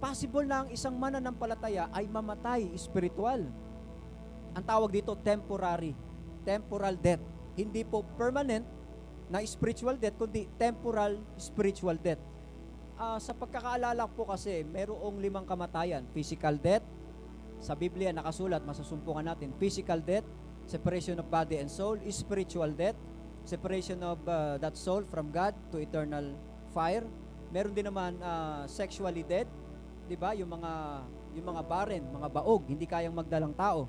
Possible na ang isang mananampalataya ay mamatay spiritual. Ang tawag dito, temporary. Temporal death. Hindi po permanent na spiritual death, kundi temporal spiritual death. Sa pagkakaalala po kasi, merong 5 kamatayan. Physical death, sa Biblia nakasulat, masasumpungan natin, physical death, separation of body and soul, spiritual death, separation of that soul from God to eternal fire. Meron din naman sexually dead, 'di ba? Yung mga barren, mga baog, hindi kayang magdalang tao.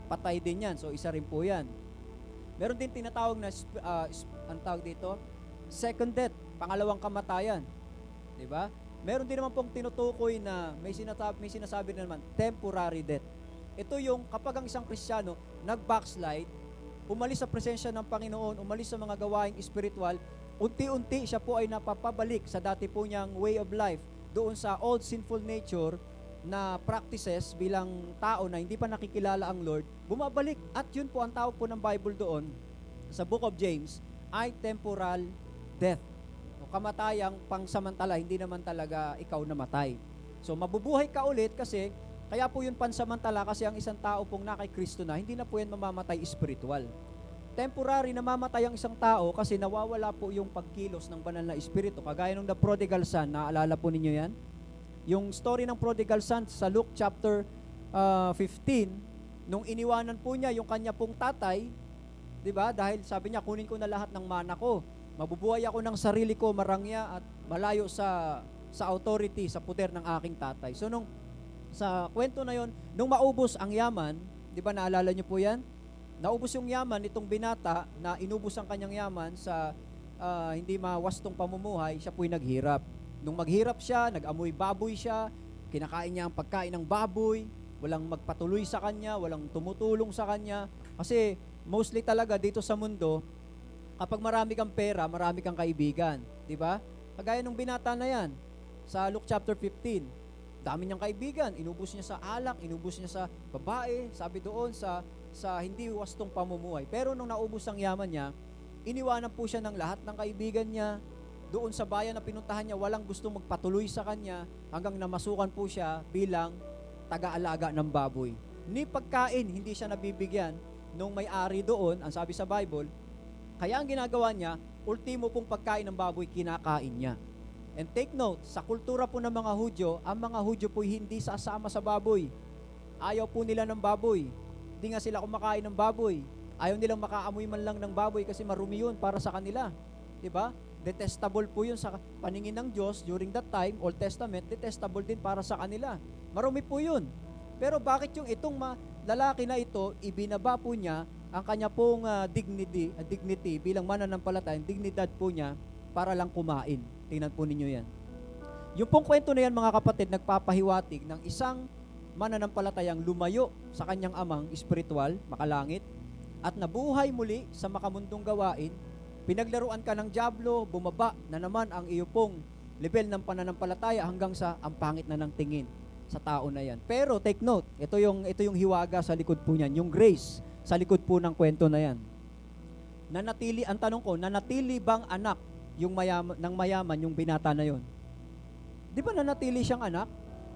Patay din 'yan. So isa rin po 'yan. Meron din tinatawag na ang tawag dito, second death, pangalawang kamatayan. 'Di ba? Meron din naman pong tinutukoy na may sinasabi na naman, temporary death. Ito yung kapag ang isang Kristiyano nag-backslide, umalis sa presensya ng Panginoon, umalis sa mga gawaing espiritual, unti-unti siya po ay napapabalik sa dati po niyang way of life, doon sa old sinful nature na practices bilang tao na hindi pa nakikilala ang Lord, bumabalik. At yun po ang tawag po ng Bible doon sa Book of James ay temporal death. Kamatayang pangsamantala, hindi naman talaga ikaw namatay. So mabubuhay ka ulit kasi, kaya po yun pansamantala kasi ang isang tao pong na kay Kristo na, hindi na po yan mamamatay spiritual. Temporary namamatay ang isang tao kasi nawawala po yung pagkilos ng banal na espiritu. Kagaya nung the prodigal son, naalala po ninyo yan? Yung story ng prodigal son sa Luke chapter 15, nung iniwanan po niya yung kanya pong tatay, di ba? Dahil sabi niya, kunin ko na lahat ng mana ko. Mabubuhay ako ng sarili ko, marangya at malayo sa authority, sa puder ng aking tatay. So sa kwento na yon, nung maubos ang yaman, di ba naalala niyo po yan? Naubos yung yaman itong binata na inubos ang kanyang yaman sa hindi mawastong pamumuhay, siya po'y naghirap. Nung maghirap siya, nag-amoy baboy siya, kinakain niya ang pagkain ng baboy, walang magpatuloy sa kanya, walang tumutulong sa kanya. Kasi mostly talaga dito sa mundo, kapag marami kang pera, marami kang kaibigan, di ba? Kagaya nung binata na yan, sa Luke chapter 15, dami niyang kaibigan, inubos niya sa alak, inubos niya sa babae, sabi doon sa hindi wastong pamumuhay. Pero nung naubos ang yaman niya, iniwanan po siya ng lahat ng kaibigan niya, doon sa bayan na pinuntahan niya, walang gustong magpatuloy sa kanya, hanggang namasukan po siya bilang taga-alaga ng baboy. Ni pagkain, hindi siya nabibigyan nung may-ari doon, ang sabi sa Bible. Kaya ang ginagawa niya, ultimo pong pagkain ng baboy, kinakain niya. And take note, sa kultura po ng mga Hudyo, ang mga Hudyo po hindi sasama sa baboy. Ayaw po nila ng baboy. Hindi nga sila kumakain ng baboy. Ayaw nilang makaamoy man lang ng baboy kasi marumi yun para sa kanila. Diba? Detestable po yun sa paningin ng Diyos during that time, Old Testament, detestable din para sa kanila. Marumi po yun. Pero bakit yung itong lalaki na ito, ibinaba po niya ang kanya pong dignity bilang mananampalataya, dignidad po niya para lang kumain. Tingnan po ninyo yan. Yung pong kwento na yan, mga kapatid, nagpapahiwatig ng isang mananampalatayang lumayo sa kanyang amang espiritual, makalangit, at nabuhay muli sa makamundong gawain. Pinaglaruan ka ng dyablo, bumaba na naman ang iyo pong level ng pananampalataya hanggang sa ang pangit na ng tingin sa tao na yan. Pero take note, ito yung hiwaga sa likod po niyan, yung grace sa likod po ng kwento na yan. Ang tanong ko, nanatili bang anak yung mayaman yung binata na yon? Di ba nanatili siyang anak?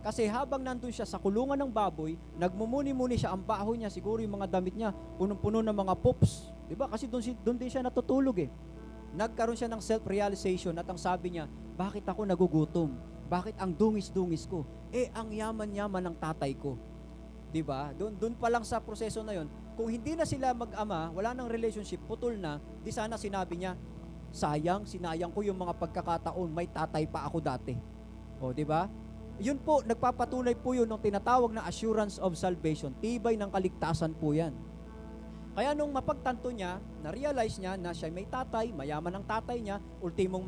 Kasi habang nandun siya sa kulungan ng baboy, nagmumuni-muni siya, ang baho niya, siguro yung mga damit niya, punong-puno ng mga poops. Di ba? Kasi doon din siya natutulog eh. Nagkaroon siya ng self-realization at ang sabi niya, bakit ako nagugutom? Bakit ang dungis-dungis ko? Ang yaman-yaman ng tatay ko. Di ba? Doon pa lang sa proseso na yon, kung hindi na sila mag-ama, wala nang relationship, putol na, di sana sinabi niya, sinayang ko yung mga pagkakataon, may tatay pa ako dati. O, di ba? Yun po, nagpapatunay po yun ng tinatawag na assurance of salvation. Tibay ng kaligtasan po yan. Kaya nung mapagtanto niya, na-realize niya na siya may tatay, mayaman ang tatay niya, ultimong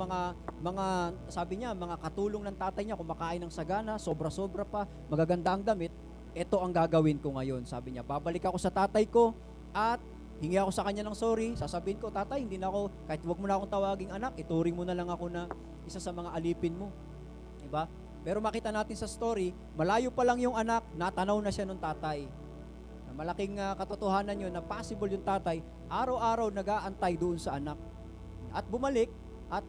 sabi niya, mga katulong ng tatay niya, kumakain ng sagana, sobra-sobra pa, magaganda ang damit, ito ang gagawin ko ngayon. Sabi niya, babalik ako sa tatay ko at hingi ako sa kanya ng sorry, sasabihin ko, tatay, hindi na ako, kahit wag mo na akong tawaging anak, ituring mo na lang ako na isa sa mga alipin mo. Diba? Pero makita natin sa story, malayo pa lang yung anak, natanaw na siya ng tatay. Malaking katotohanan yun na possible yung tatay, araw-araw nag-aantay doon sa anak. At bumalik, at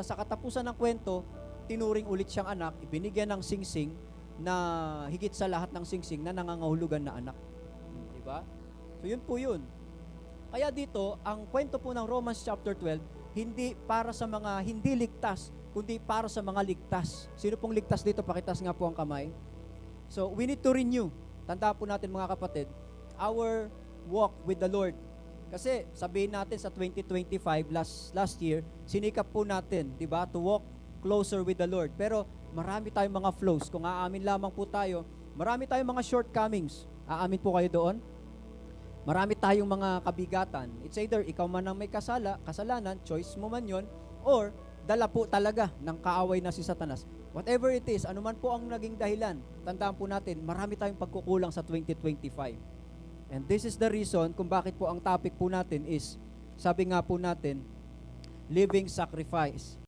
sa katapusan ng kwento, tinuring ulit siyang anak, ibinigyan ng singsing, na higit sa lahat ng singsing na nangangahulugan na anak. Di ba? So yun po yun. Kaya dito, ang kwento po ng Romans chapter 12, hindi para sa mga hindi ligtas, kundi para sa mga ligtas. Sino pong ligtas dito? Pakitas nga po ang kamay. So, we need to renew. Tandaan po natin mga kapatid, our walk with the Lord. Kasi sabihin natin sa 2025, last year, sinikap po natin, di ba, to walk closer with the Lord. Pero marami tayong mga flows. Kung aamin lamang po tayo, marami tayong mga shortcomings. Aamin po kayo doon? Marami tayong mga kabigatan. It's either ikaw man ang may kasalanan, choice mo man yon, or dala po talaga ng kaaway na si Satanas. Whatever it is, anuman po ang naging dahilan, tandaan po natin, marami tayong pagkukulang sa 2025. And this is the reason kung bakit po ang topic po natin is, sabi nga po natin, living sacrifice.